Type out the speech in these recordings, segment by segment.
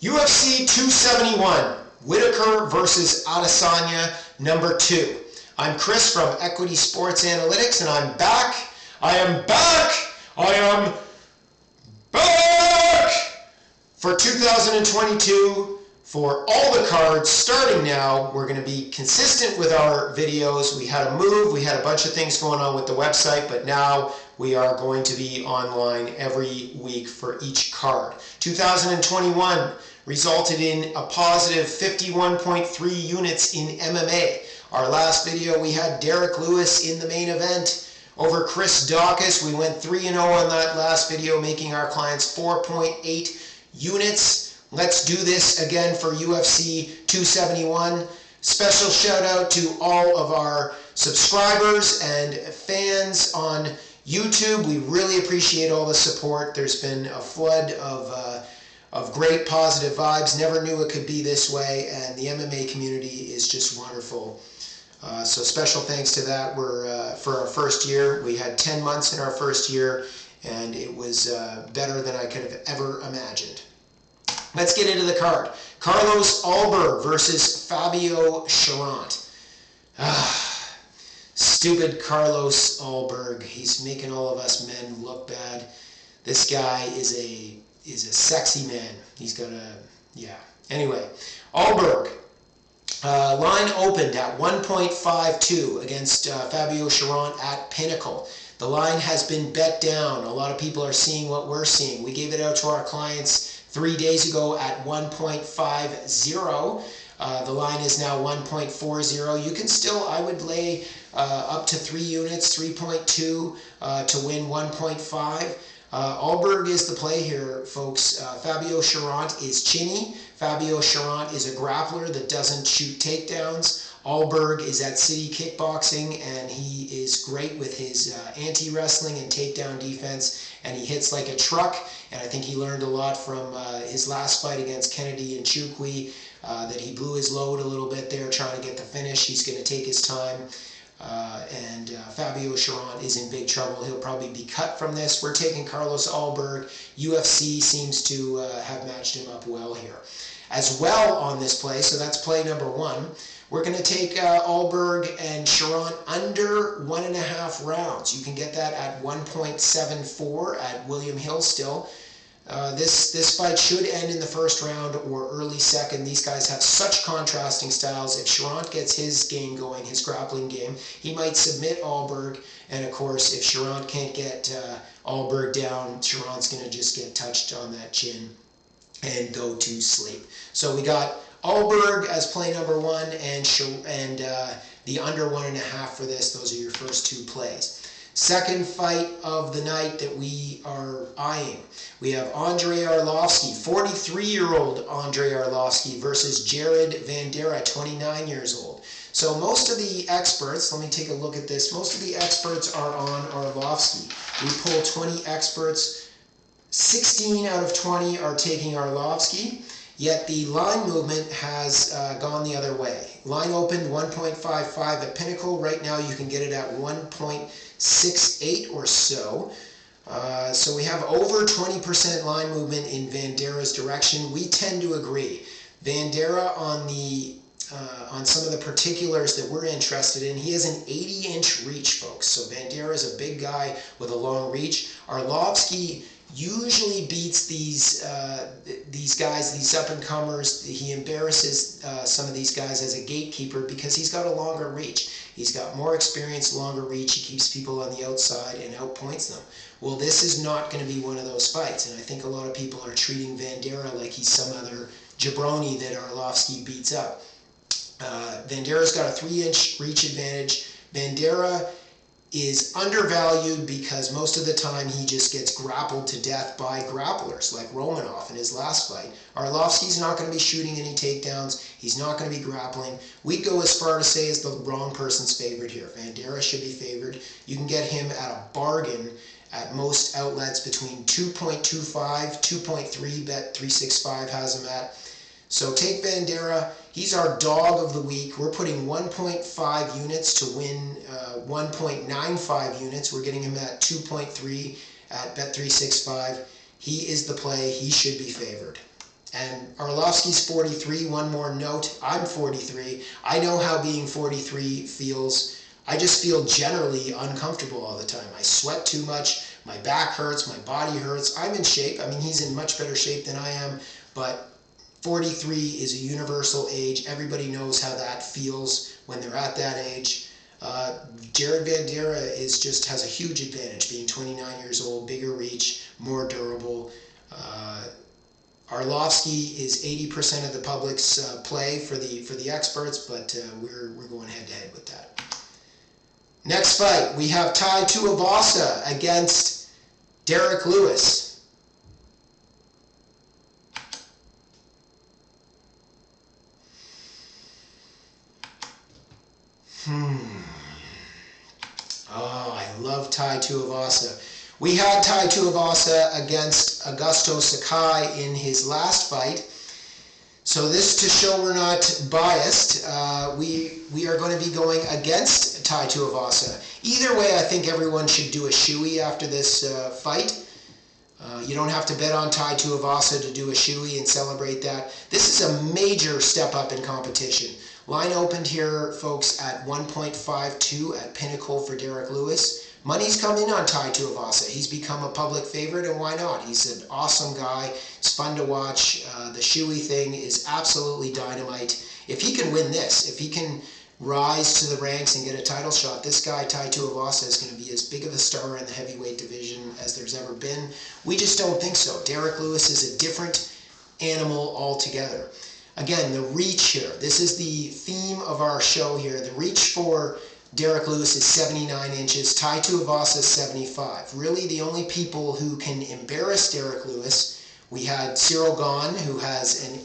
UFC 271, Whittaker versus Adesanya, number 2. I'm Chris from Equity Sports Analytics, and I'm back. I am back for 2022 for all the cards. Starting now, we're going to be consistent with our videos. We had a move, we had a bunch of things going on with the website, but now we are going to be online every week for each card. 2021 resulted in a positive 51.3 units in MMA. Our last video, we had Derek Lewis in the main event over Chris Dawkins. We went 3-0 on that last video, making our clients 4.8 units. Let's do this again for UFC 271. Special shout out to all of our subscribers and fans on YouTube. We really appreciate all the support. There's been a flood of great positive vibes. Never knew it could be this way, and the MMA community is just wonderful. So special thanks to that. We're for our first year. We had 10 months in our first year, and it was better than I could have ever imagined. Let's get into the card. Carlos Ulberg versus Fabio Cherant. Stupid Carlos Ulberg. He's making all of us men look bad. This guy is a sexy man. He's got a, yeah. Anyway, Ulberg. Line opened at 1.52 against Fabio Cherant at Pinnacle. The line has been bet down. A lot of people are seeing what we're seeing. We gave it out to our clients 3 days ago at 1.50. The line is now 1.40. You can still, I would lay up to 3 units, 3.2 to win 1.5. Ulberg is the play here, folks. Fabio Cherant is chinny. Fabio Cherant is a grappler that doesn't shoot takedowns. Ulberg is at City Kickboxing, and he is great with his anti-wrestling and takedown defense, and he hits like a truck, and I think he learned a lot from his last fight against Kennedy and Chukwi, that he blew his load a little bit there trying to get the finish. He's going to take his time. Fabio Cherant is in big trouble. He'll probably be cut from this. We're taking Carlos Ulberg. UFC seems to have matched him up well here. As well on this play, so that's play number 1, we're going to take Ulberg and Cherant under 1.5 rounds. You can get that at 1.74 at William Hill still. This fight should end in the first round or early second. These guys have such contrasting styles. If Cherant gets his game going, his grappling game, he might submit Ulberg. And of course, if Cherant can't get Ulberg down, Cherant's going to just get touched on that chin and go to sleep. So we got Ulberg as play number 1 and the under 1.5 for this. Those are your first 2 plays. Second fight of the night that we are eyeing. We have Andre Arlovski, 43-year-old Andre Arlovski versus Jared Vanderaa, 29 years old. So most of the experts, let me take a look at this. Most of the experts are on Arlovski. We pull 20 experts. 16 out of 20 are taking Arlovski. Yet the line movement has gone the other way. Line opened 1.55 at Pinnacle. Right now you can get it at 1.68 or so. So we have over 20% line movement in Vandera's direction. We tend to agree. Vanderaa on some of the particulars that we're interested in, he has an 80-inch reach, folks. So Vanderaa is a big guy with a long reach. Arlovski usually beats these guys, these up-and-comers. He embarrasses some of these guys as a gatekeeper because he's got a longer reach. He's got more experience, longer reach. He keeps people on the outside and outpoints them. Well, this is not going to be one of those fights, and I think a lot of people are treating Vanderaa like he's some other jabroni that Arlovski beats up. Vandera's got a 3-inch reach advantage. Vanderaa is undervalued because most of the time he just gets grappled to death by grapplers like Romanov in his last fight. Arlovski's not going to be shooting any takedowns. He's not going to be grappling. We'd go as far to say as the wrong person's favored here. Vanderaa should be favored. You can get him at a bargain at most outlets between 2.25, 2.3, Bet365 has him at. So take Vanderaa. He's our dog of the week. We're putting 1.5 units to win 1.95 units. We're getting him at 2.3 at Bet365. He is the play. He should be favored. And Arlovski's 43. One more note, I'm 43. I know how being 43 feels. I just feel generally uncomfortable all the time. I sweat too much, my back hurts, my body hurts. I'm in shape. I mean, he's in much better shape than I am, but 43 is a universal age. Everybody knows how that feels when they're at that age. Jared Vanderaa has a huge advantage, being 29 years old, bigger reach, more durable. Arlovski is 80% of the public's play for the experts, but we're going head to head with that. Next fight, we have Tai Tuivasa against Derek Lewis. Oh, I love Tai Tuivasa. We had Tai Tuivasa against Augusto Sakai in his last fight. So this to show we're not biased, we are going to be going against Tai Tuivasa. Either way, I think everyone should do a shoey after this fight. You don't have to bet on Tai Tuivasa to do a shoey and celebrate that. This is a major step up in competition. Line opened here, folks, at 1.52 at Pinnacle for Derek Lewis. Money's come in on Tai Tuivasa. He's become a public favorite, and why not? He's an awesome guy. It's fun to watch. The shoey thing is absolutely dynamite. If he can win this, if he can rise to the ranks and get a title shot, this guy, Tai Tuivasa, is going to be as big of a star in the heavyweight division as there's ever been. We just don't think so. Derek Lewis is a different animal altogether. Again, the reach here. This is the theme of our show here. The reach for Derek Lewis is 79 inches. Tai Tuivasa is 75. Really, the only people who can embarrass Derek Lewis, we had Cyril Gahn, who has an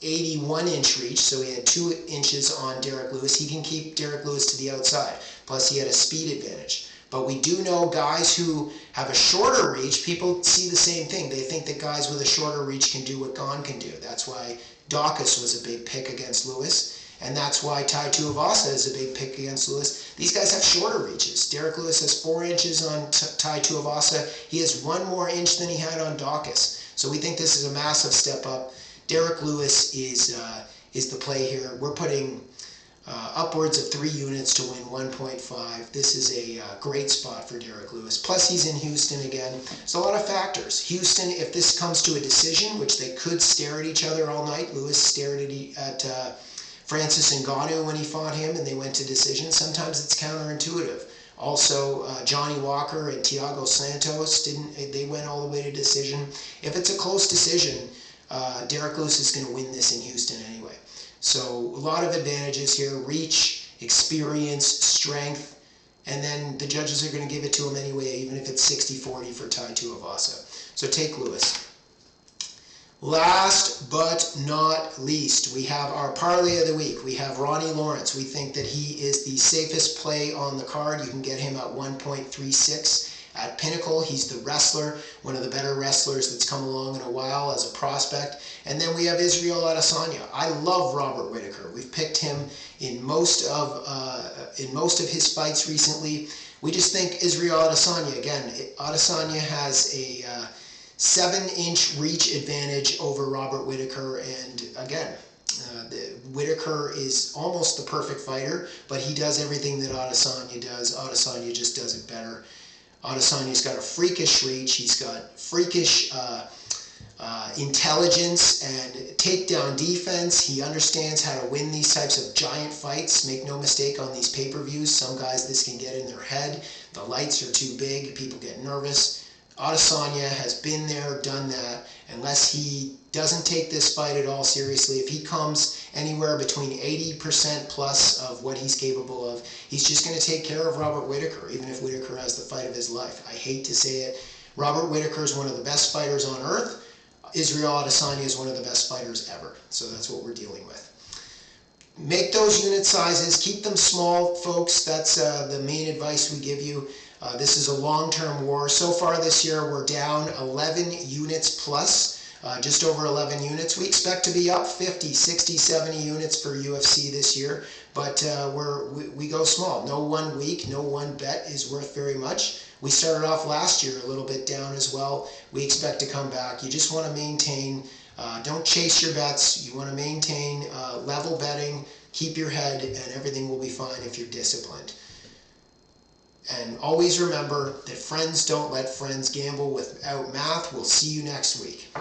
81-inch reach, so he had 2 inches on Derek Lewis. He can keep Derek Lewis to the outside. Plus, he had a speed advantage. But we do know guys who have a shorter reach, people see the same thing. They think that guys with a shorter reach can do what Gahn can do. That's why Dawkins was a big pick against Lewis. And that's why Tai Tuivasa is a big pick against Lewis. These guys have shorter reaches. Derek Lewis has 4 inches on Tai Tuivasa. He has 1 more inch than he had on Dawkins. So we think this is a massive step up. Derek Lewis is the play here. We're putting upwards of 3 units to win 1.5. This is a great spot for Derek Lewis. Plus, he's in Houston again. There's a lot of factors. Houston, if this comes to a decision, which they could stare at each other all night. Lewis stared at Francis Ngannou when he fought him, and they went to decision. Sometimes it's counterintuitive. Also, Johnny Walker and Thiago Santos they went all the way to decision. If it's a close decision, Derek Lewis is going to win this in Houston anyway. So a lot of advantages here: reach, experience, strength, and then the judges are going to give it to him anyway, even if it's 60-40 for Tai Tuivasa. So take Lewis. Last but not least, we have our parlay of the week. We have Ronnie Lawrence. We think that he is the safest play on the card. You can get him at 1.36 at Pinnacle. He's the wrestler, one of the better wrestlers that's come along in a while as a prospect. And then we have Israel Adesanya. I love Robert Whittaker. We've picked him in most of his fights recently. We just think Israel Adesanya, again, Adesanya has a 7-inch reach advantage over Robert Whittaker, and again, Whittaker is almost the perfect fighter, but he does everything that Adesanya does. Adesanya just does it better. Adesanya's got a freakish reach. He's got freakish intelligence and takedown defense. He understands how to win these types of giant fights. Make no mistake, on these pay-per-views, some guys this can get in their head. The lights are too big. People get nervous. Adesanya has been there, done that. Unless he doesn't take this fight at all seriously, if he comes anywhere between 80% plus of what he's capable of, he's just going to take care of Robert Whittaker, even if Whittaker has the fight of his life. I hate to say it. Robert Whittaker is one of the best fighters on earth. Israel Adesanya is one of the best fighters ever. So that's what we're dealing with. Make those unit sizes. Keep them small, folks. That's the main advice we give you. This is a long-term war. So far this year, we're down 11 units plus, just over 11 units. We expect to be up 50, 60, 70 units for UFC this year, but we go small. No one week, no one bet is worth very much. We started off last year a little bit down as well. We expect to come back. You just want to maintain Don't chase your bets. You want to maintain level betting, keep your head, and everything will be fine if you're disciplined. And always remember that friends don't let friends gamble without math. We'll see you next week.